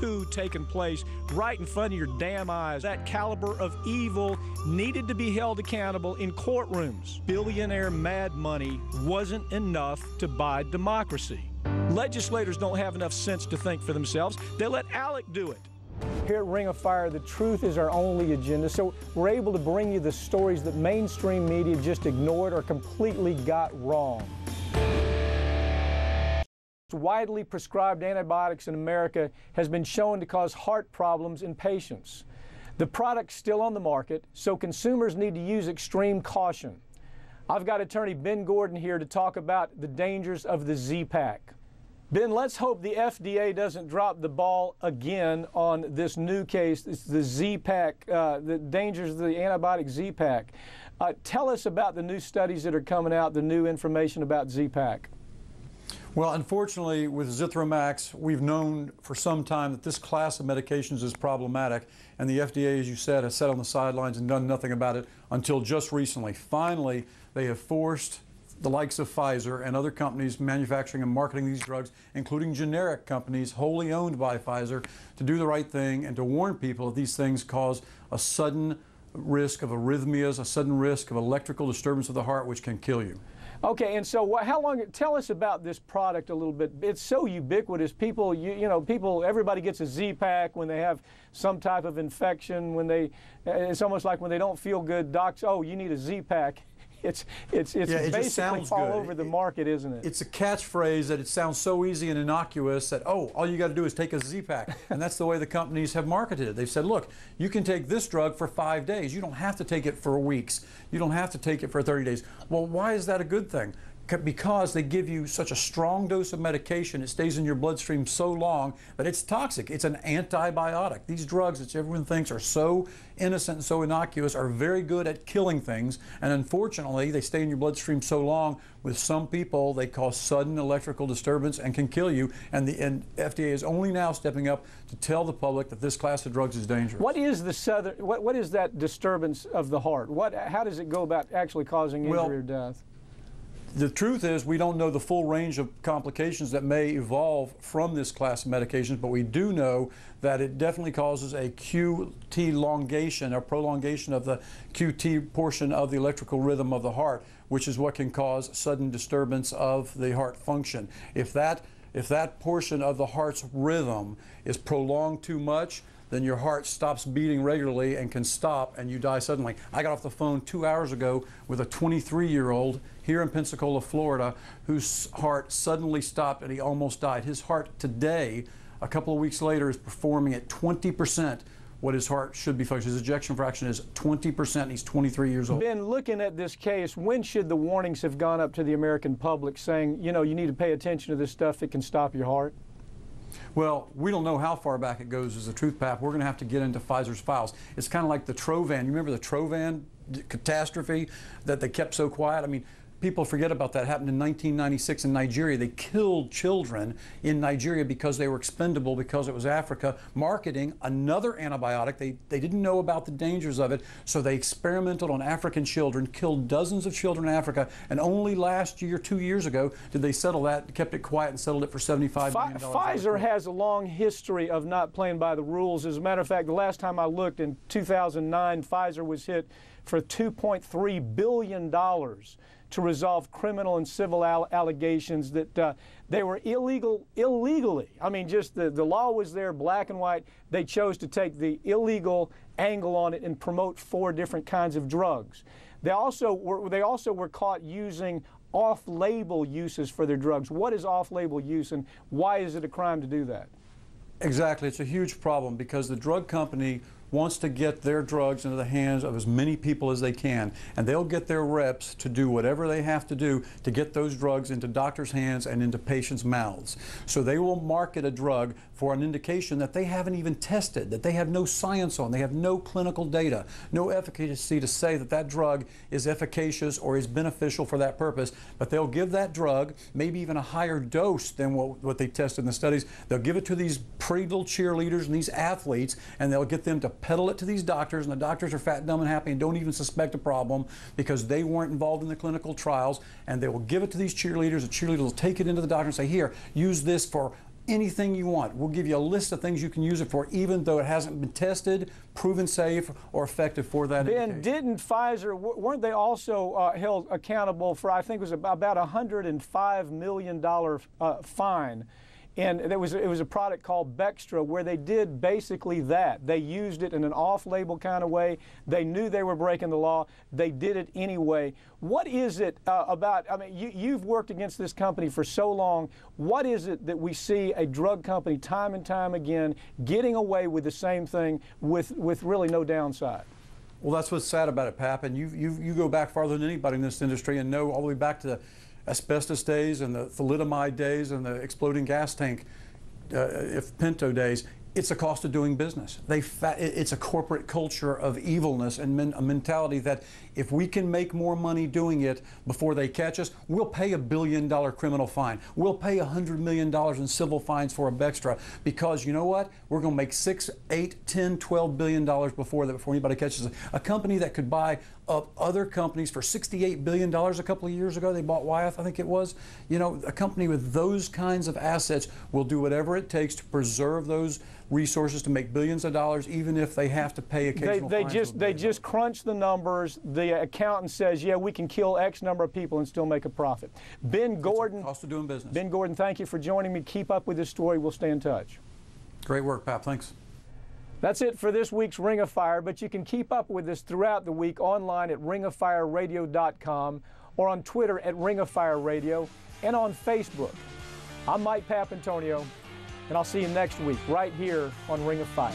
coup taking place right in front of your damn eyes. That caliber of evil needed to be held accountable in courtrooms. Billionaire mad money wasn't enough to buy democracy. Legislators don't have enough sense to think for themselves. They let Alec do it. Here at Ring of Fire, the truth is our only agenda, so we're able to bring you the stories that mainstream media just ignored or completely got wrong. Widely prescribed antibiotics in America has been shown to cause heart problems in patients. The product's still on the market, so consumers need to use extreme caution. I've got attorney Ben Gordon here to talk about the dangers of the Z-Pack. Ben, let's hope the FDA doesn't drop the ball again on this new case. It's the Z-Pack, the dangers of the antibiotic Z-Pack. Tell us about the new studies that are coming out, the new information about Z-Pack. Well, unfortunately, with Zithromax, we've known for some time that this class of medications is problematic, and the FDA, as you said, has sat on the sidelines and done nothing about it until just recently. Finally, they have forced the likes of Pfizer and other companies manufacturing and marketing these drugs, including generic companies wholly owned by Pfizer, to do the right thing and to warn people that these things cause a sudden risk of arrhythmias, a sudden risk of electrical disturbance of the heart, which can kill you. Okay, and so how long? Tell us about this product a little bit. It's so ubiquitous. People, everybody gets a Z-Pack when they have some type of infection. It's almost like when they don't feel good, docs, oh, you need a Z-Pack. It's basically all over the market, isn't it? It's a catchphrase that it sounds so easy and innocuous that, oh, all you got to do is take a Z-Pack. And that's the way the companies have marketed it. They've said, look, you can take this drug for 5 days. You don't have to take it for weeks. You don't have to take it for 30 days. Well, why is that a good thing? Because they give you such a strong dose of medication, it stays in your bloodstream so long that it's toxic. It's an antibiotic. These drugs that everyone thinks are so innocent and so innocuous are very good at killing things, and unfortunately they stay in your bloodstream so long. With some people, they cause sudden electrical disturbance and can kill you, and the FDA is only now stepping up to tell the public that this class of drugs is dangerous. What is what is that disturbance of the heart? How does it go about actually causing injury or death? The truth is, we don't know the full range of complications that may evolve from this class of medications, but we do know that it definitely causes a QT elongation, a prolongation of the QT portion of the electrical rhythm of the heart, which is what can cause sudden disturbance of the heart function. If that portion of the heart's rhythm is prolonged too much, then your heart stops beating regularly and can stop and you die suddenly. I got off the phone 2 hours ago with a 23-year-old here in Pensacola, Florida, whose heart suddenly stopped and he almost died. His heart today, a couple of weeks later, is performing at 20% what his heart should be functioning. His ejection fraction is 20%. He's 23 years old. Ben, looking at this case, when should the warnings have gone up to the American public saying, you need to pay attention to this stuff that can stop your heart? Well, we don't know how far back it goes as a truth path. We're going to have to get into Pfizer's files. It's kind of like the Trovan. You remember the Trovan catastrophe that they kept so quiet? I mean, people forget about that. It happened in 1996 in Nigeria. They killed children in Nigeria because they were expendable, because it was Africa, marketing another antibiotic. They didn't know about the dangers of it, so they experimented on African children, killed dozens of children in Africa, and only last year, 2 years ago, did they settle that, kept it quiet and settled it for $75 million. Pfizer has a long history of not playing by the rules. As a matter of fact, the last time I looked in 2009, Pfizer was hit for $2.3 billion to resolve criminal and civil allegations that they were illegally. I mean, just the law was there, black and white. They chose to take the illegal angle on it and promote 4 different kinds of drugs. They also were caught using off-label uses for their drugs. What is off-label use, and why is it a crime to do that? Exactly. It's a huge problem because the drug company wants to get their drugs into the hands of as many people as they can, and they'll get their reps to do whatever they have to do to get those drugs into doctors' hands and into patients' mouths. So they will market a drug for an indication that they haven't even tested, that they have no science on, they have no clinical data, no efficacy to say that that drug is efficacious or is beneficial for that purpose, but they'll give that drug, maybe even a higher dose than what they tested in the studies. They'll give it to these pretty little cheerleaders and these athletes, and they'll get them to peddle it to these doctors, and the doctors are fat, dumb, and happy and don't even suspect a problem because they weren't involved in the clinical trials, and they will give it to these cheerleaders. The cheerleaders will take it into the doctor and say, here, use this for anything you want. We'll give you a list of things you can use it for, even though it hasn't been tested, proven safe, or effective for that indication. Ben, didn't Pfizer, weren't they also held accountable for, I think it was about $105 million fine? And it was a product called Bextra where they did basically that. They used it in an off-label kind of way. They knew they were breaking the law. They did it anyway. What is it about, I mean, you've worked against this company for so long. What is it that we see a drug company time and time again getting away with the same thing with really no downside? Well, that's what's sad about it, Pap. And you go back farther than anybody in this industry and know all the way back to the asbestos days and the thalidomide days and the exploding gas tank Pinto days. It's a cost of doing business. It's a corporate culture of evilness and a mentality that if we can make more money doing it before they catch us, we'll pay $1 billion criminal fine. We'll pay $100 million in civil fines for a Bextra because you know what? We're going to make $6, $8, $10, $12 billion before anybody catches us. A company that could buy up other companies for $68 billion a couple of years ago. They bought Wyeth, I think it was. You know, a company with those kinds of assets will do whatever it takes to preserve those resources to make billions of dollars, even if they have to pay occasional fines. They just crunch the numbers. The accountant says, yeah, we can kill X number of people and still make a profit. Ben Gordon. It's a cost of doing business. Ben Gordon, thank you for joining me. Keep up with this story. We'll stay in touch. Great work, Pap. Thanks. That's it for this week's Ring of Fire, but you can keep up with us throughout the week online at ringoffireradio.com or on Twitter at Ring of Fire Radio and on Facebook. I'm Mike Papantonio, and I'll see you next week right here on Ring of Fire.